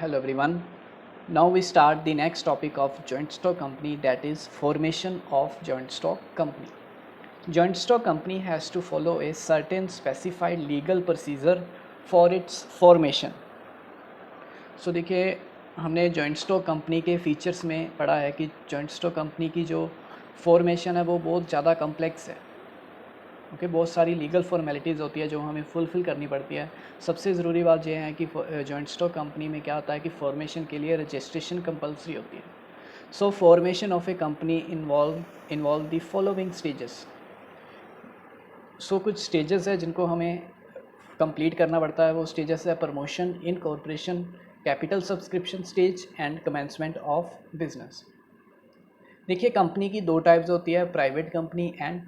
Hello everyone. Now we start the next topic of joint stock company, that is formation of joint stock company. Joint stock company has to follow a certain specified legal procedure for its formation. So देखिए हमने joint stock company के features में पढ़ा है कि joint stock company की जो formation है वो बहुत ज़्यादा कॉम्प्लेक्स है। ओके, बहुत सारी लीगल फॉर्मेलिटीज़ होती है जो हमें फुलफ़िल करनी पड़ती है। सबसे ज़रूरी बात यह है कि जॉइंट स्टॉक कंपनी में क्या होता है कि फॉर्मेशन के लिए रजिस्ट्रेशन कंपलसरी होती है। So formation of a company involve the following stages. So कुछ स्टेजेस है जिनको हमें कंप्लीट करना पड़ता है। वो स्टेजेस है promotion, incorporation, capital subscription stage and commencement of business. देखिए कंपनी की दो टाइप्स होती है, private company and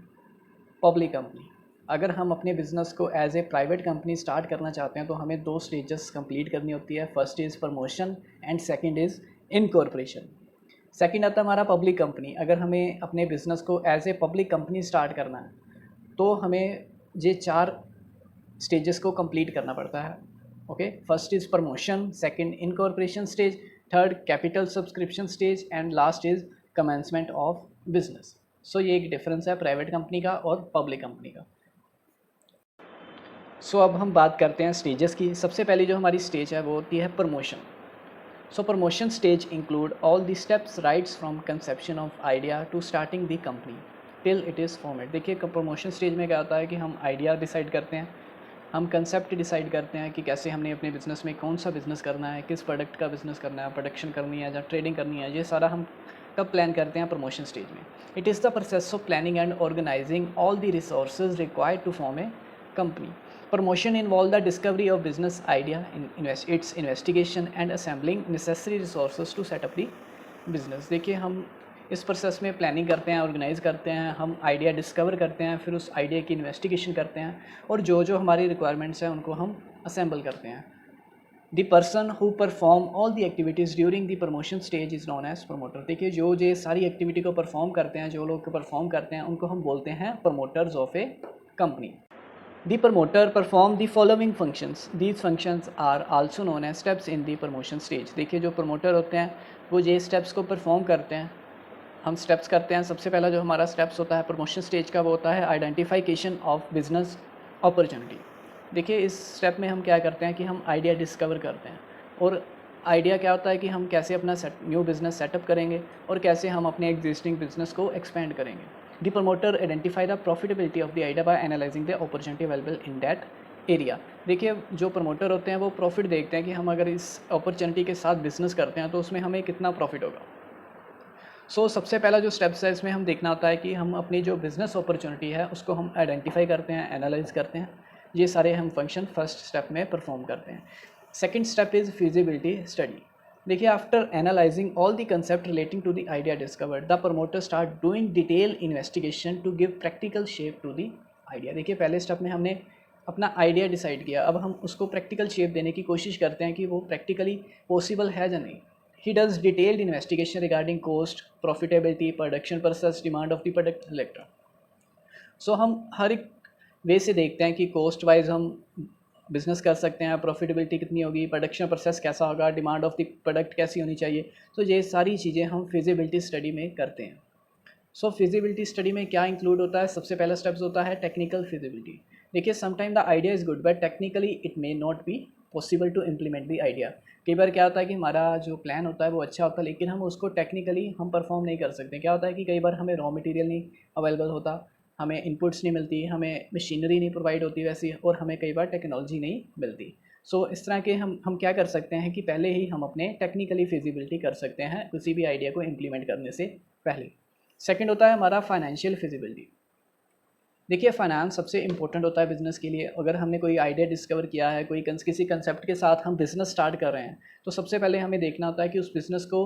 public company. अगर हम अपने बिज़नेस को as a private company start करना चाहते हैं तो हमें दो स्टेजेस कंप्लीट करनी होती है। First is promotion and second is incorporation. Second आता है हमारा पब्लिक कंपनी। अगर हमें अपने बिज़नेस को as a public company start करना है तो हमें ये चार स्टेजेस को कंप्लीट करना पड़ता है। Okay, first is promotion, second incorporation stage, third capital subscription stage and last is commencement of business. So ये एक डिफरेंस है प्राइवेट कंपनी का और पब्लिक कंपनी का। सो अब हम बात करते हैं स्टेजेस की। सबसे पहली जो हमारी स्टेज है वो होती है promotion. So promotion stage include all the steps rights from conception of idea to starting the company till it is formed. देखिए प्रमोशन स्टेज में क्या होता है कि हम आइडिया डिसाइड करते हैं, हम कंसेप्ट डिसाइड करते हैं कि कैसे हमने अपने बिज़नेस में कौन सा बिज़नेस करना है, किस प्रोडक्ट का बिज़नेस करना है, प्रोडक्शन करनी है या ट्रेडिंग करनी है। ये सारा हम कब प्लान करते हैं? प्रमोशन स्टेज में। It is the process of planning and organising all the resources required to form a company. Promotion involve the discovery of business idea, its investigation and assembling necessary resources to set up the business। देखिए हम इस process में planning करते हैं, organise करते हैं, हम idea discover करते हैं, फिर उस आइडिया की इन्वेस्टिगेशन करते हैं और जो जो हमारी रिक्वायरमेंट्स हैं उनको हम असेंबल करते हैं। The person who perform all the activities during the promotion stage is known as promoter. देखिए जो ये सारी एक्टिविटी को परफॉर्म करते हैं, जो लोग परफॉर्म करते हैं उनको हम बोलते हैं promoters of a company. The promoter perform the following functions. These functions are also known as steps in the promotion stage। देखिए जो प्रमोटर होते हैं वो ये स्टेप्स को परफॉर्म करते हैं। हम स्टेप्स करते हैं। सबसे पहला जो हमारा स्टेप्स होता है प्रमोशन स्टेज का वो होता है आइडेंटिफिकेशन ऑफ बिजनेस अपॉर्चुनिटी। देखिए इस स्टेप में हम क्या करते हैं कि हम आइडिया डिस्कवर करते हैं। और आइडिया क्या होता है कि हम कैसे अपना न्यू बिज़नेस सेटअप करेंगे और कैसे हम अपने एग्जिस्टिंग बिजनेस को एक्सपेंड करेंगे। The promoter identify the profitability of the idea by analyzing the opportunity available in that area। देखिए जो प्रमोटर होते हैं वो प्रॉफिट देखते हैं कि हम अगर इस अपॉर्चुनिटी के साथ बिजनेस करते हैं तो उसमें हमें कितना प्रॉफिट होगा। सो सबसे पहला जो स्टेप्स है इसमें हम देखना होता है कि हम अपनी जो बिज़नेस अपॉर्चुनिटी है उसको हम आइडेंटिफाई करते हैं, एनालाइज करते हैं। ये सारे हम फंक्शन फर्स्ट स्टेप में परफॉर्म करते हैं। Second step is feasibility study. देखिए after analysing all the concept relating to the idea discovered the promoter start doing detail investigation to give practical shape to the idea. देखिए पहले step में हमने अपना idea decide किया, अब हम उसको प्रैक्टिकल शेप देने की कोशिश करते हैं कि वो प्रैक्टिकली पॉसिबल है या नहीं। He does detailed investigation regarding cost, profitability, production process, demand of the product, etc. सो हम हर एक वे से देखते हैं कि कॉस्ट वाइज हम बिज़नेस कर सकते हैं, प्रॉफिटेबिलिटी कितनी होगी, प्रोडक्शन प्रोसेस कैसा होगा, डिमांड ऑफ द प्रोडक्ट कैसी होनी चाहिए। तो ये सारी चीज़ें हम फिजिबिलिटी स्टडी में करते हैं। सो फिजिबिलिटी स्टडी में क्या इंक्लूड होता है? सबसे पहला स्टेप्स होता है टेक्निकल फिजिबिलिटी। देखिए sometime the idea is good but technically it may not be possible to implement the idea. कई बार क्या होता है कि हमारा जो प्लान होता है वो अच्छा होता है लेकिन हम उसको टेक्निकली हम परफॉर्म नहीं कर सकते। क्या होता है कि कई बार हमें रॉ मटेरियल नहीं अवेलेबल होता, हमें इनपुट्स नहीं मिलती, हमें मशीनरी नहीं प्रोवाइड होती वैसी, और हमें कई बार टेक्नोलॉजी नहीं मिलती। सो इस तरह के हम क्या कर सकते हैं कि पहले ही हम अपने टेक्निकली फिजिबिलिटी कर सकते हैं किसी भी आइडिया को इम्प्लीमेंट करने से पहले। सेकंड होता है हमारा फाइनेंशियल फिजिबिलिटी। देखिए फाइनेंस सबसे इंपॉर्टेंट होता है बिज़नेस के लिए। अगर हमने कोई आइडिया डिस्कवर किया है, किसी कंसेप्ट के साथ हम बिज़नेस स्टार्ट कर रहे हैं तो सबसे पहले हमें देखना होता है कि उस बिज़नेस को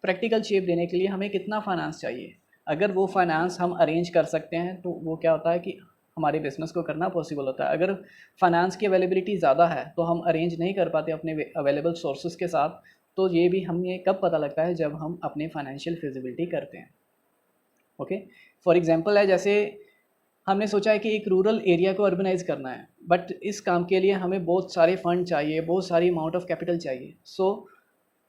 प्रैक्टिकल शेप देने के लिए हमें कितना फाइनेंस चाहिए। अगर वो फाइनेंस हम अरेंज कर सकते हैं तो वो क्या होता है कि हमारे बिज़नेस को करना पॉसिबल होता है। अगर फाइनेंस की अवेलेबिलिटी ज़्यादा है तो हम अरेंज नहीं कर पाते अपने अवेलेबल सोर्सेज के साथ। तो ये भी हमें कब पता लगता है? जब हम अपने फाइनेंशियल फिजिबिलिटी करते हैं। ओके, फॉर एग्जांपल है जैसे हमने सोचा है कि एक रूरल एरिया को अर्बनाइज़ करना है बट इस काम के लिए हमें बहुत सारे फ़ंड चाहिए, बहुत सारी अमाउंट ऑफ कैपिटल चाहिए। सो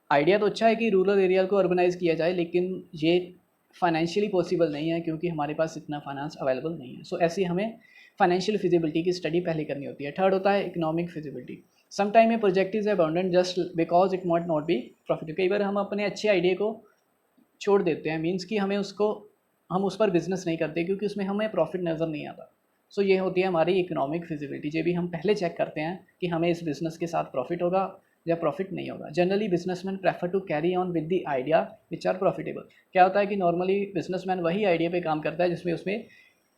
आइडिया तो अच्छा है कि रूरल एरिया को अर्बनाइज़ किया जाए, लेकिन ये फाइनेंशियली पॉसिबल नहीं है क्योंकि हमारे पास इतना फाइनेंस अवेलेबल नहीं है। सो ऐसी हमें फाइनेंशियल फिजिबिलिटी की स्टडी पहले करनी होती है। थर्ड होता है economic feasibility. Some time a project is abundant just because it might not be profit. कई बार हम अपने अच्छे आइडिया को छोड़ देते हैं, मीन्स कि हम उस पर बिजनेस नहीं करते क्योंकि उसमें हमें प्रॉफिट नज़र नहीं आता। सो ये होती है हमारी इकोनॉमिक फिजिबिलिटी। ये भी हम पहले चेक करते हैं कि हमें इस बिज़नेस के साथ प्रॉफिट होगा या प्रॉफिट नहीं होगा। Generally businessman prefer to carry on with the idea which are profitable. क्या होता है कि नॉर्मली बिजनेसमैन वही आइडिया पे काम करता है जिसमें उसमें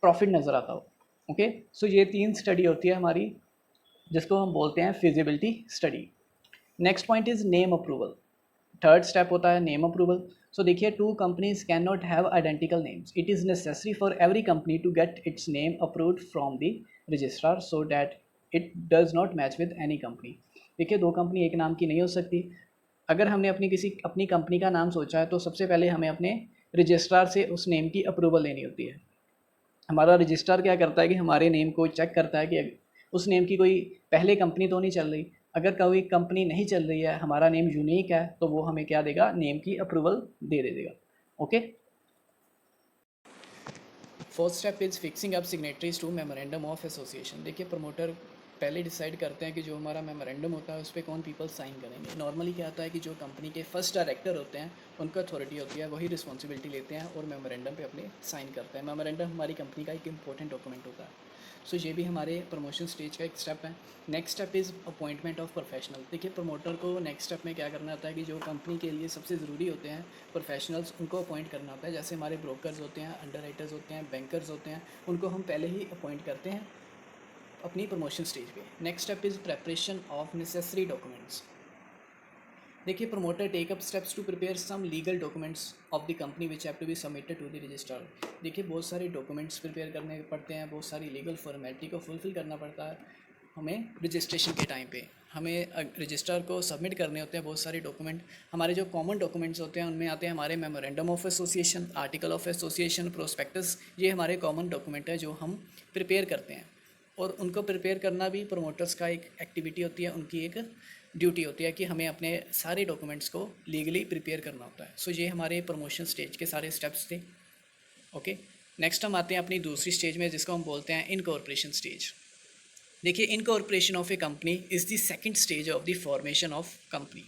प्रॉफिट नज़र आता हो। ओके, सो ये 3 स्टडी होती है हमारी, जिसको हम बोलते हैं feasibility study. Next point is name approval. Third step होता है नेम अप्रूवल। सो देखिए, two companies can not have identical names. It is necessary for every company to get its name approved from the registrar so that it does not match with any company. देखिए, दो company एक नाम की नहीं हो सकती। अगर हमने अपनी कंपनी का नाम सोचा है तो सबसे पहले हमें अपने रजिस्ट्रार से उस नेम की अप्रूवल लेनी होती है। हमारा रजिस्ट्रार क्या करता है कि हमारे नेम को चेक करता है कि उस नेम की कोई पहले कंपनी तो नहीं चल रही। अगर कोई कंपनी नहीं चल रही है, हमारा नेम यूनिक है, तो वो हमें क्या देगा, नेम की अप्रूवल दे देगा। Okay, fourth step is fixing up signatories to memorandum of association. देखिए, प्रमोटर पहले डिसाइड करते हैं कि जो हमारा मेमोरेंडम होता है उस पर कौन पीपल साइन करेंगे। नॉर्मली क्या होता है कि जो कंपनी के फर्स्ट डायरेक्टर होते हैं उनको अथॉरिटी होती है, वही रिस्पॉन्सिबिलिटी लेते हैं और मेमोरेंडम पे अपने साइन करते हैं। मेमोरेंडम हमारी कंपनी का एक इंपॉर्टेंट डॉक्यूमेंट होता है। सो ये भी हमारे प्रमोशन स्टेज का एक स्टेप है। Next step is appointment of professional. देखिए, प्रमोटर को नेक्स्ट स्टेप में क्या करना होता है कि जो कंपनी के लिए सबसे ज़रूरी होते हैं प्रोफेशनल्स, उनको अपॉइंट करना होता है। जैसे हमारे ब्रोकर्स होते हैं, अंडरराइटर्स होते हैं, बैंकर्स होते हैं, उनको हम पहले ही अपॉइंट करते हैं अपनी प्रमोशन स्टेज पे। Next step is preparation of necessary documents. देखिए, promoter take up steps to prepare some legal documents of the company which have to be submitted to the registrar. देखिए, बहुत सारे डॉक्यूमेंट्स प्रिपेयर करने पड़ते हैं, बहुत सारी लीगल फॉर्मेलिटी को फुलफिल करना पड़ता है हमें रजिस्ट्रेशन के टाइम पे। हमें रजिस्ट्रार को सबमिट करने होते हैं बहुत सारे डॉक्यूमेंट। हमारे जो कॉमन डॉक्यूमेंट्स होते हैं उनमें आते हैं हमारे memorandum of association, article of association, prospectus. ये हमारे कॉमन डॉक्यूमेंट है जो हम प्रिपेयर करते हैं, और उनको प्रिपेयर करना भी प्रमोटर्स का एक एक्टिविटी होती है, उनकी एक ड्यूटी होती है कि हमें अपने सारे डॉक्यूमेंट्स को लीगली प्रिपेयर करना होता है। सो ये हमारे प्रमोशन स्टेज के सारे स्टेप्स थे। ओके, नेक्स्ट हम आते हैं अपनी दूसरी स्टेज में, जिसको हम बोलते हैं इनकॉर्पोरेशन स्टेज। देखिए, incorporation of a company is the second stage of the formation of company.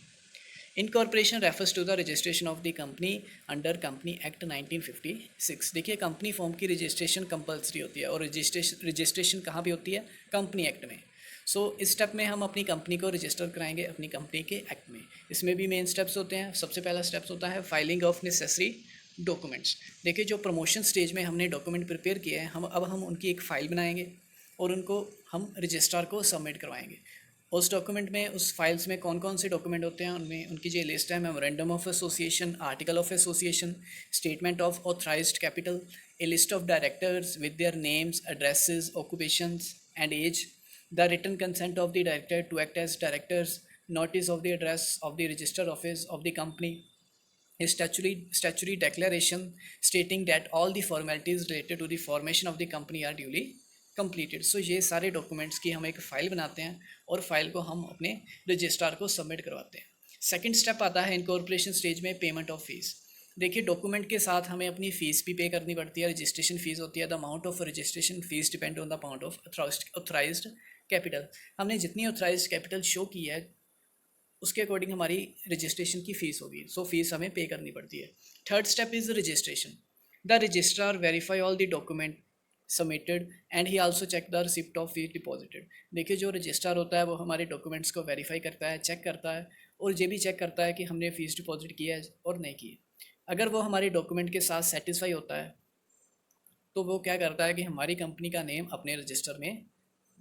Incorporation refers to the registration of the company under company act 1956। देखिए, कंपनी फॉर्म की रजिस्ट्रेशन कंपलसरी होती है, और रजिस्ट्रेशन कहाँ पे होती है, कंपनी एक्ट में। सो इस स्टेप में हम अपनी कंपनी को रजिस्टर कराएंगे अपनी कंपनी के एक्ट में। इसमें भी मेन स्टेप्स होते हैं। सबसे पहला स्टेप्स होता है फाइलिंग ऑफ नेसेसरी डॉक्यूमेंट्स। देखिए, जो प्रमोशन स्टेज में हमने डॉक्यूमेंट प्रिपेयर किए हैं, हम उनकी एक फ़ाइल बनाएंगे और उनको हम रजिस्ट्रार को सबमिट करवाएंगे। उस डॉक्यूमेंट में, उस फाइल्स में कौन कौन से डॉक्यूमेंट होते हैं, उनमें उनकी जो लिस्ट है, memorandum of association, article of association, statement of authorised capital, a list of directors with their names, addresses, occupations and age, the written consent of the director to act as directors, notice of the address of the register office of the company, a statutory declaration stating that all the formalities related to the formation of the company are duly completed। सो ये सारे documents की हम एक file बनाते हैं और file को हम अपने रजिस्ट्रार को सबमिट करवाते हैं। सेकंड स्टेप आता है इनकॉर्पोरेशन स्टेज में पेमेंट ऑफ फीस। देखिए, डॉक्यूमेंट के साथ हमें अपनी फ़ीस भी पे करनी पड़ती है। रजिस्ट्रेशन फ़ीस होती है। The amount of registration fees depend on the amount of authorised capital. हमने जितनी ऑथराइज्ड कैपिटल शो की है उसके अकॉर्डिंग हमारी रजिस्ट्रेशन की फ़ीस होगी। सो फीस हमें पे करनी पड़ती है। Third step is registration. The registrar verify all the document submitted and he also check the receipt of fees deposited. देखिए, जो रजिस्ट्रार होता है वो हमारे डॉक्यूमेंट्स को वेरीफाई करता है, चेक करता है, और ये भी चेक करता है कि हमने फ़ीस डिपॉजिट किया है और नहीं की है। अगर वो हमारे डॉक्यूमेंट के साथ सेटिस्फाई होता है तो वो क्या करता है कि हमारी कंपनी का नेम अपने रजिस्टर में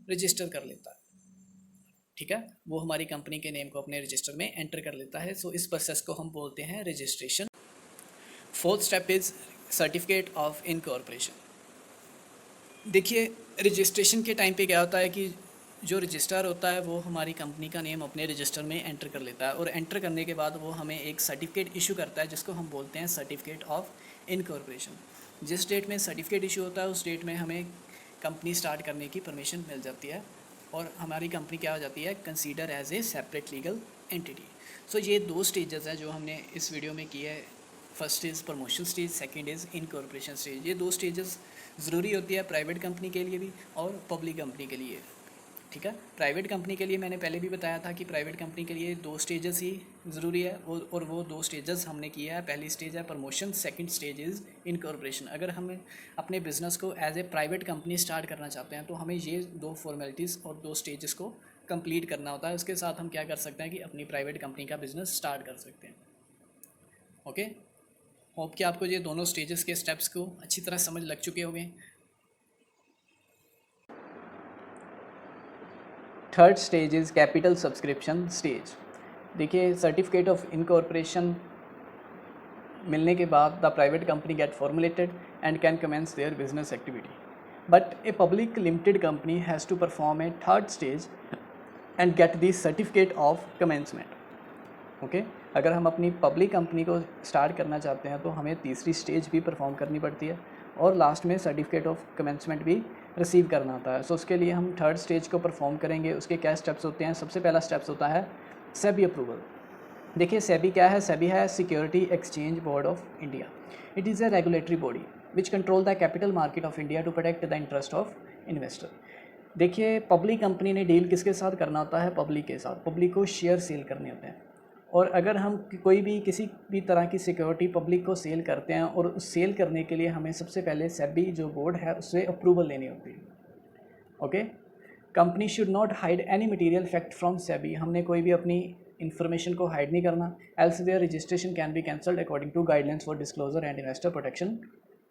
रजिस्टर कर लेता है। ठीक है, वो हमारी कंपनी के नेम को अपने रजिस्टर में एंटर कर लेता है। सो इस प्रोसेस को हम बोलते हैं registration. Fourth step is certificate of incorporation. देखिए, रजिस्ट्रेशन के टाइम पे क्या होता है कि जो रजिस्ट्रार होता है वो हमारी कंपनी का नेम अपने रजिस्टर में एंटर कर लेता है, और एंटर करने के बाद वो हमें एक सर्टिफिकेट इशू करता है जिसको हम बोलते हैं सर्टिफिकेट ऑफ इनकॉर्पोरेशन। जिस डेट में सर्टिफिकेट इशू होता है उस डेट में हमें कंपनी स्टार्ट करने की परमिशन मिल जाती है, और हमारी कंपनी क्या हो जाती है, consider as a separate legal entity. So ये 2 स्टेजेस हैं जो हमने इस वीडियो में किया है। First is promotion stage, second is incorporation stage. ये 2 स्टेजेस ज़रूरी होती है प्राइवेट कंपनी के लिए भी और पब्लिक कंपनी के लिए, ठीक है। प्राइवेट कंपनी के लिए मैंने पहले भी बताया था कि प्राइवेट कंपनी के लिए 2 स्टेजेस ही ज़रूरी है, और वो 2 स्टेजेस हमने किया है। पहली स्टेज है promotion, second stage is incorporation. अगर हमें अपने बिज़नेस को as a private company start करना चाहते हैं तो हमें ये 2 फॉर्मेलिटीज़ और 2 स्टेजेस को कंप्लीट करना होता है। उसके साथ हम क्या कर सकते हैं कि अपनी प्राइवेट कंपनी का बिज़नेस स्टार्ट कर सकते हैं। ओके, होप कि आपको ये दोनों स्टेजेस के स्टेप्स को अच्छी तरह समझ लग चुके होंगे। Third stage is capital subscription stage. देखिए, सर्टिफिकेट ऑफ इनकॉर्पोरेशन मिलने के बाद the private company get formulated and can commence their business activity, but a public limited company has to perform a third stage and get the certificate of commencement. Okay, अगर हम अपनी public company को start करना चाहते हैं तो हमें तीसरी स्टेज भी परफॉर्म करनी पड़ती है और लास्ट में सर्टिफिकेट ऑफ कमेंसमेंट भी रिसीव करना होता है। सो उसके लिए हम थर्ड स्टेज को परफॉर्म करेंगे। उसके क्या स्टेप्स होते हैं? सबसे पहला स्टेप्स होता है सेबी अप्रूवल। देखिए, सेबी क्या है? सेबी है security exchange board of India. It is a regulatory body which control the capital market of India to protect the interest of investor. देखिए, पब्लिक कंपनी ने डील किसके साथ करना होता है? पब्लिक के साथ। पब्लिक को शेयर सेल करने होते हैं, और अगर हम कोई भी किसी भी तरह की सिक्योरिटी पब्लिक को सेल करते हैं और उस सेल करने के लिए हमें सबसे पहले सेबी जो बोर्ड है उससे अप्रूवल लेनी होती है। Okay, company should not hide any material fact from SEBI. हमने कोई भी अपनी इन्फॉर्मेशन को हाइड नहीं करना। Else their registration can be cancelled according to guidelines for disclosure and investor protection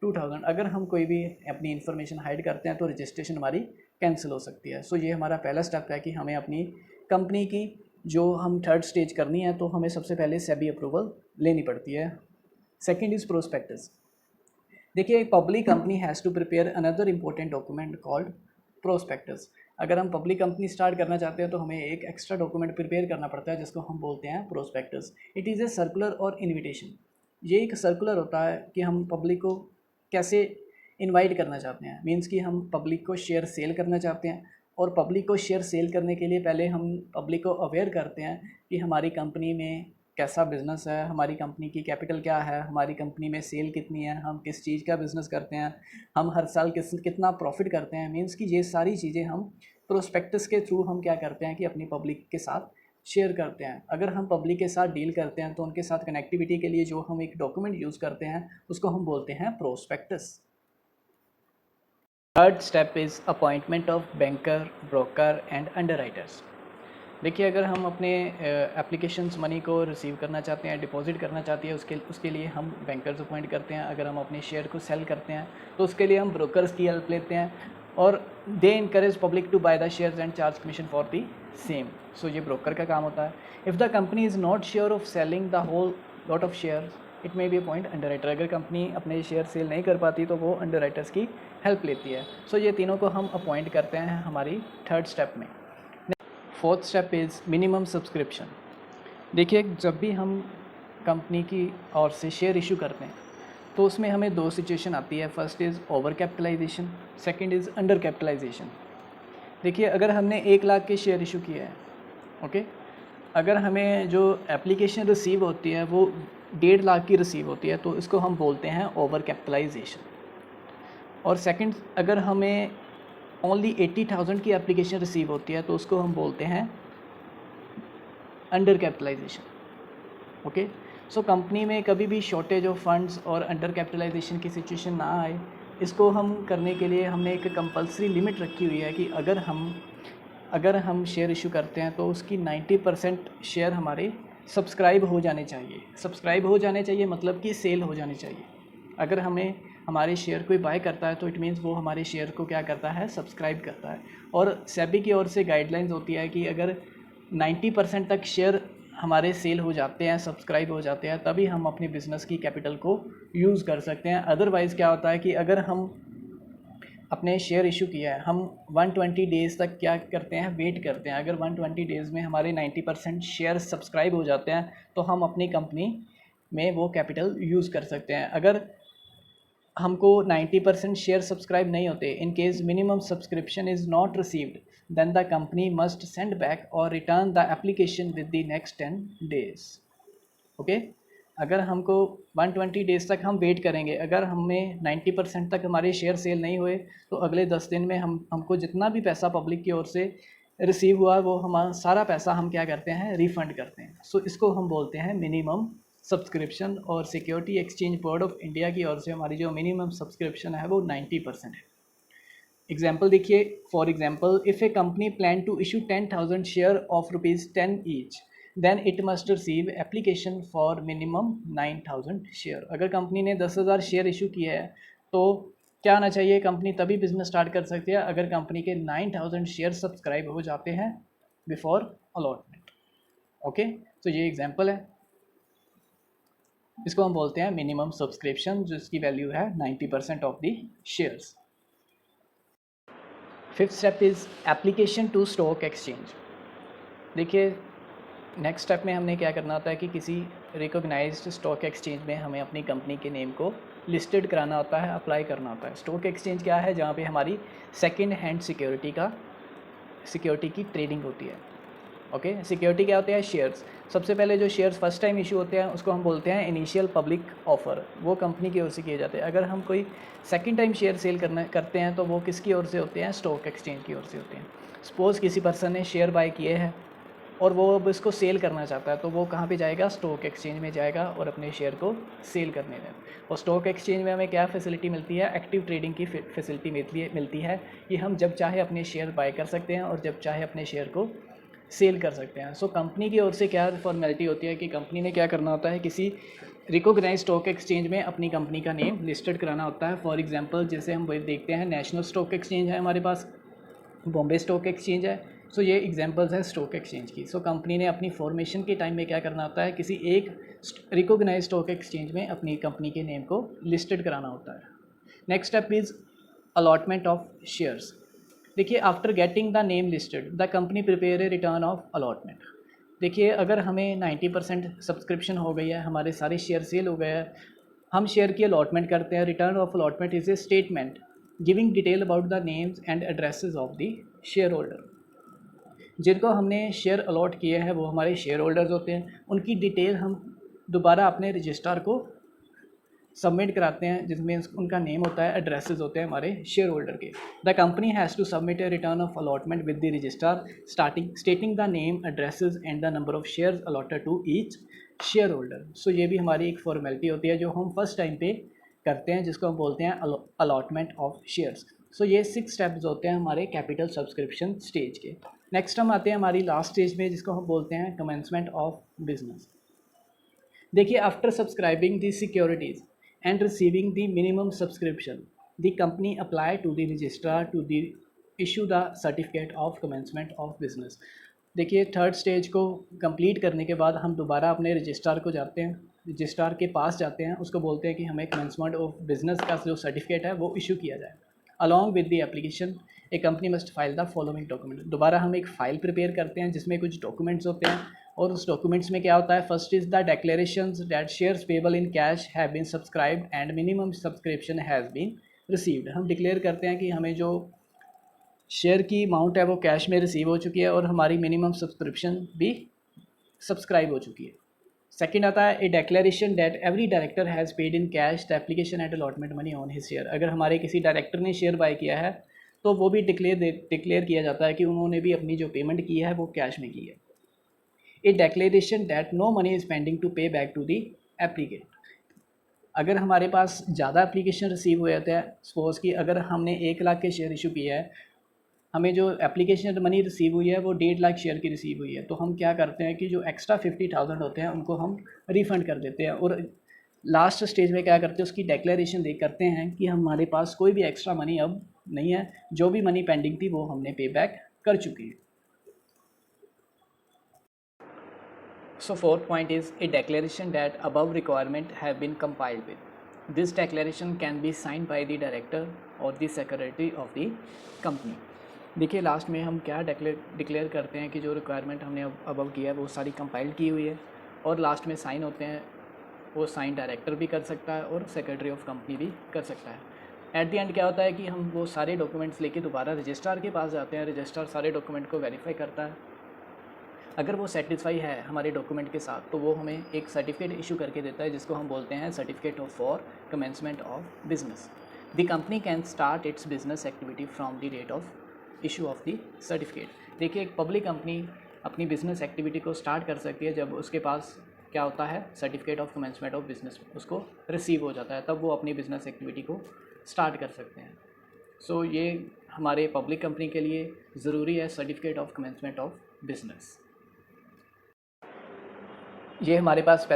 2000। अगर हम कोई भी अपनी इन्फॉर्मेशन हाइड करते हैं तो रजिस्ट्रेशन हमारी कैंसिल हो सकती है। सो ये हमारा पहला स्टेप है कि हमें अपनी कंपनी की जो हम थर्ड स्टेज करनी है तो हमें सबसे पहले सेबी अप्रूवल लेनी पड़ती है। Second is prospectus. देखिए, एक public company has to prepare another important document called prospectus. अगर हम पब्लिक कंपनी स्टार्ट करना चाहते हैं तो हमें एक एक्स्ट्रा डॉक्यूमेंट प्रिपेयर करना पड़ता है जिसको हम बोलते हैं prospectus. It is a circular और इन्विटेशन। ये एक सर्कुलर होता है कि हम पब्लिक को कैसे इनवाइट करना चाहते हैं। मीन्स कि हम पब्लिक को शेयर सेल करना चाहते हैं, और पब्लिक को शेयर सेल करने के लिए पहले हम पब्लिक को अवेयर करते हैं कि हमारी कंपनी में कैसा बिज़नेस है, हमारी कंपनी की कैपिटल क्या है, हमारी कंपनी में सेल कितनी है, हम किस चीज़ का बिज़नेस करते हैं, हम हर साल कितना प्रॉफिट करते हैं। मीन्स कि ये सारी चीज़ें हम प्रोस्पेक्टस के थ्रू हम क्या करते हैं कि अपनी पब्लिक के साथ शेयर करते हैं। अगर हम पब्लिक के साथ डील करते हैं तो उनके साथ कनेक्टिविटी के लिए जो हम एक डॉक्यूमेंट यूज़ करते हैं उसको हम बोलते हैं prospectus. Third step is appointment of banker, broker and underwriters. देखिए, अगर हम अपने एप्लीकेशंस मनी को रिसीव करना चाहते हैं, डिपॉजिट करना चाहते हैं, उसके लिए हम बैंकर्स अपॉइंट करते हैं। अगर हम अपने शेयर को सेल करते हैं तो उसके लिए हम ब्रोकर्स की हेल्प लेते हैं, और they encourage public to buy the shares and charge commission for the same. So ये ब्रोकर का काम होता है। If the company is not sure of selling the whole lot of shares, it may be appoint underwriter. अगर कंपनी अपने share cell नहीं कर पाती तो वो अंडरराइटर्स की हेल्प लेती है। सो ये तीनों को हम अपॉइंट करते हैं हमारी थर्ड स्टेप में। Fourth step is minimum subscription. देखिए, जब भी हम कंपनी की ओर से शेयर इशू करते हैं तो उसमें हमें 2 सिचुएशन आती है। First is over capitalisation, second is under capitalisation. देखिए, अगर हमने 1 लाख के शेयर इशू किए हैं, ओके, अगर हमें जो एप्लीकेशन रिसीव होती है वो 1.5 लाख की रिसीव होती है तो इसको हम बोलते हैं ओवर कैपिटलाइजेशन। और सेकंड, अगर हमें ओनली 80,000 की एप्लीकेशन रिसीव होती है तो उसको हम बोलते हैं under capitalisation. Okay, so company में कभी भी शॉर्टेज ऑफ फंड्स और अंडर कैपिटलाइजेशन की सिचुएशन ना आए, इसको हम करने के लिए हमने एक कंपलसरी लिमिट रखी हुई है कि अगर हम शेयर इशू करते हैं तो उसकी 90% शेयर हमारे सब्सक्राइब हो जाने चाहिए। सब्सक्राइब हो जाने चाहिए मतलब कि सेल हो जाने चाहिए। अगर हमें हमारे शेयर कोई बाय करता है तो इट मीन्स वो हमारे शेयर को क्या करता है? सब्सक्राइब करता है। और सेबी की ओर से गाइडलाइंस होती है कि अगर 90% तक शेयर हमारे सेल हो जाते हैं, सब्सक्राइब हो जाते हैं, तभी हम अपने बिज़नेस की कैपिटल को यूज़ कर सकते हैं। अदरवाइज़ क्या होता है कि अगर हम अपने शेयर इशू किया है, हम 120 डेज़ तक क्या करते हैं? वेट करते हैं। अगर 120 डेज़ में हमारे 90% शेयर सब्सक्राइब हो जाते हैं तो हम अपनी कंपनी में वो कैपिटल यूज़ कर सकते हैं। अगर हमको 90% शेयर सब्सक्राइब नहीं होते, in case minimum subscription is not received, then the company must send back और return the application with the next 10 days. Okay, अगर हमको 120 डेज़ तक हम वेट करेंगे, अगर हमें 90% तक हमारे शेयर सेल नहीं हुए तो अगले 10 दिन में हमको जितना भी पैसा पब्लिक की ओर से रिसीव हुआ वो हमारा सारा पैसा हम क्या करते हैं, रिफ़ंड करते हैं। सो इसको हम बोलते हैं मिनिमम सब्सक्रिप्शन, और security exchange board of India की ओर से हमारी जो मिनिमम सब्सक्रिप्शन है वो 90% है। एग्जाम्पल देखिए, for example if a company plan to issue 10,000 share of ₹10 each, then it must receive application for minimum 9,000 share. अगर कंपनी ने 10,000 शेयर इशू किया है तो क्या आना चाहिए, कंपनी तभी बिजनेस स्टार्ट कर सकती है अगर कंपनी के 9,000 शेयर सब्सक्राइब हो जाते हैं बिफोर अलॉटमेंट। ओके, तो ये एग्जाम्पल है, इसको हम बोलते हैं मिनिमम सब्सक्रिप्शन, जिसकी वैल्यू है 90% of the shares. Fifth step is application to stock exchange. देखिए, नेक्स्ट स्टेप में हमने क्या करना होता है कि किसी रिकॉग्नाइज्ड स्टॉक एक्सचेंज में हमें अपनी कंपनी के नेम को लिस्टेड कराना होता है, अप्लाई करना होता है। स्टॉक एक्सचेंज क्या है, जहाँ पे हमारी सेकंड हैंड सिक्योरिटी की ट्रेडिंग होती है। ओके, सिक्योरिटी क्या होते हैं, शेयर्स। सबसे पहले जो शेयर्स फर्स्ट टाइम इशू होते हैं उसको हम बोलते हैं इनिशियल पब्लिक ऑफर, वो कंपनी की ओर से किए जाते हैं। अगर हम कोई सेकंड टाइम शेयर सेल करते हैं तो वो किसकी ओर से होते हैं, स्टॉक एक्सचेंज की ओर से होते हैं। सपोज़ किसी पर्सन ने शेयर बाय किए हैं और वो अब इसको सेल करना चाहता है, तो वो कहाँ पे जाएगा, स्टॉक एक्सचेंज में जाएगा और अपने शेयर को सेल करने में। और स्टॉक एक्सचेंज में हमें क्या फैसिलिटी मिलती है, एक्टिव ट्रेडिंग की फैसिलिटी मिलती है कि हम जब चाहे अपने शेयर बाय कर सकते हैं और जब चाहे अपने शेयर को सेल कर सकते हैं। सो कंपनी की ओर से क्या फॉर्मेलिटी होती है कि कंपनी ने क्या करना होता है, किसी रिकॉग्नाइज स्टॉक एक्सचेंज में अपनी कंपनी का नेम लिस्टेड कराना होता है। फॉर एग्जांपल जैसे हम देखते हैं नेशनल स्टॉक एक्सचेंज है हमारे पास, बॉम्बे स्टॉक एक्सचेंज है। सो ये एग्जांपल्स हैं स्टॉक एक्सचेंज की। सो कंपनी ने अपनी फॉर्मेशन के टाइम में क्या करना होता है, किसी एक रिकॉग्नाइज स्टॉक एक्सचेंज में अपनी कंपनी के नेम को लिस्टेड कराना होता है। Next step is allotment of shares. देखिए, after getting the name listed the company prepare a return of allotment. देखिए, अगर हमें 90% सब्सक्रिप्शन हो गई है, हमारे सारे शेयर सेल हो गए हैं, हम शेयर की अलॉटमेंट करते हैं। Return of allotment is a statement giving detail about the names and addresses of the share holder. जिनको हमने शेयर अलॉट किए हैं वो हमारे शेयर होल्डर्स होते हैं, उनकी डिटेल हम दोबारा अपने रजिस्ट्रार को सबमिट कराते हैं, जिसमें उनका नेम होता है, एड्रेसेस होते हैं हमारे शेयर होल्डर के। The company has to submit a return of allotment with the registrar stating the name, addresses and the number of shares allotted to each share holder. So ये भी हमारी एक फॉर्मेलिटी होती है जो हम फर्स्ट टाइम पे करते हैं, जिसको हम बोलते हैं अलॉटमेंट ऑफ शेयर्स। सो ये 6 स्टेप्स होते हैं हमारे कैपिटल सब्सक्रिप्शन स्टेज के। नेक्स्ट हम आते हैं हमारी लास्ट स्टेज में, जिसको हम बोलते हैं कमेंसमेंट ऑफ बिजनेस। देखिए, after subscribing the securities and receiving the minimum subscription, the company apply to the registrar to the issue the certificate of commencement of business। देखिए, थर्ड स्टेज को complete करने के बाद हम दोबारा अपने रजिस्ट्रार को जाते हैं, रजिस्ट्रार के पास जाते हैं, उसको बोलते हैं कि हमें कमेंसमेंट ऑफ बिजनेस का जो सर्टिफिकेट है वो इशू किया जाए। Along with the application A company must file the following document. दोबारा हम एक फ़ाइल प्रिपेयर करते हैं जिसमें कुछ डॉक्यूमेंट्स होते हैं, और उस डॉक्यूमेंट्स में क्या होता है, first is the declarations that shares payable in cash have been subscribed and minimum subscription has been received. हम डिक्लेयर करते हैं कि हमें जो शेयर की अमाउंट है वो कैश में रिसीव हो चुकी है और हमारी मिनिमम सब्सक्रिप्शन भी सब्सक्राइब हो चुकी है। सेकंड आता है a declaration that every director has paid in cash the application and allotment money on his share. अगर हमारे किसी डायरेक्टर ने शेयर बाय किया है तो वो भी डिक्लेयर किया जाता है कि उन्होंने भी अपनी जो पेमेंट की है वो कैश में की है। A declaration that no money is pending to pay back to the applicant. अगर हमारे पास ज़्यादा एप्लीकेशन रिसीव हुए थे, सपोज़ कि अगर हमने 1 लाख के शेयर इशू किया है, हमें जो एप्लीकेशन मनी रिसीव हुई है वो 1.5 लाख शेयर की रिसीव हुई है, तो हम क्या करते हैं कि जो एक्स्ट्रा 50,000 होते हैं उनको हम रिफ़ंड कर देते हैं। और लास्ट स्टेज में क्या करते हैं, उसकी डेक्लेरेशन करते हैं कि हमारे पास कोई भी एक्स्ट्रा मनी अब नहीं है, जो भी मनी पेंडिंग थी वो हमने पे बैक कर चुकी है। So fourth point is a declaration that above requirement have been compiled with. This declaration can be signed by the director or the secretary of the company. देखिए, लास्ट में हम क्या डिक्लेयर करते हैं कि जो रिक्वायरमेंट हमने अबव किया है वो सारी कंपाइल्ड की हुई है और लास्ट में साइन होते हैं वो साइन डायरेक्टर भी कर सकता है और सेक्रेटरी ऑफ कंपनी भी कर सकता है। एट द एंड क्या होता है कि हम वो सारे डॉक्यूमेंट्स लेके दोबारा रजिस्ट्रार के पास जाते हैं, रजिस्ट्रार सारे डॉक्यूमेंट को वेरीफाई करता है। अगर वो सेटिस्फाई है हमारे डॉक्यूमेंट के साथ तो वो हमें एक सर्टिफिकेट इशू करके देता है जिसको हम बोलते हैं certificate of for commencement of business. The company can start its business activity from the date of issue of the certificate. देखिए, एक पब्लिक कंपनी अपनी बिजनेस एक्टिविटी को स्टार्ट कर सकती है जब उसके पास क्या होता है, certificate of commencement of business उसको रिसीव हो जाता है, तब वो अपनी बिजनेस एक्टिविटी को स्टार्ट कर सकते हैं। सो ये हमारे पब्लिक कंपनी के लिए ज़रूरी है certificate of commencement of business. ये हमारे पास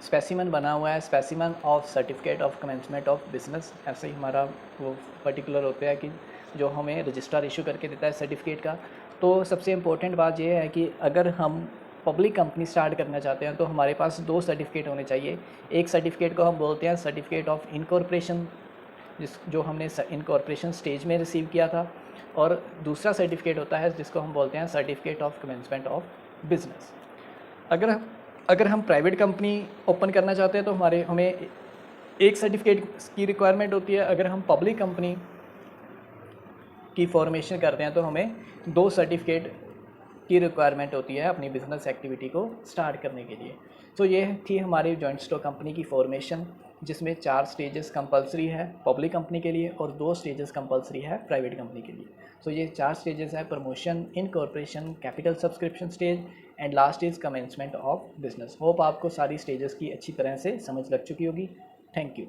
स्पेसिमन बना हुआ है, specimen of certificate of commencement of business. ऐसे ही हमारा वो पर्टिकुलर होता है कि जो हमें रजिस्ट्रार इशू करके देता है सर्टिफिकेट का। तो सबसे इम्पोर्टेंट बात यह है कि अगर हम पब्लिक कंपनी स्टार्ट करना चाहते हैं तो हमारे पास 2 सर्टिफिकेट होने चाहिए। एक सर्टिफिकेट को हम बोलते हैं सर्टिफिकेट ऑफ इनकॉर्पोरेशन, जो हमने इनकॉर्पोरेशन स्टेज में रिसीव किया था, और दूसरा सर्टिफिकेट होता है जिसको हम बोलते हैं certificate of commencement of business. अगर हम प्राइवेट कंपनी ओपन करना चाहते हैं तो हमें एक सर्टिफिकेट की रिक्वायरमेंट होती है। अगर हम पब्लिक कंपनी की फॉर्मेशन करते हैं तो हमें 2 सर्टिफिकेट की रिक्वायरमेंट होती है अपनी बिजनेस एक्टिविटी को स्टार्ट करने के लिए। तो ये थी हमारी जॉइंट स्टॉक कंपनी की फॉर्मेशन, जिसमें 4 स्टेजेस कंपलसरी है पब्लिक कंपनी के लिए और 2 स्टेजेस कंपलसरी है प्राइवेट कंपनी के लिए। तो ये 4 स्टेजेस है: promotion, incorporation, capital subscription stage and last is commencement of business. Hope आपको सारी स्टेजेस की अच्छी तरह से समझ लग चुकी होगी। Thank you.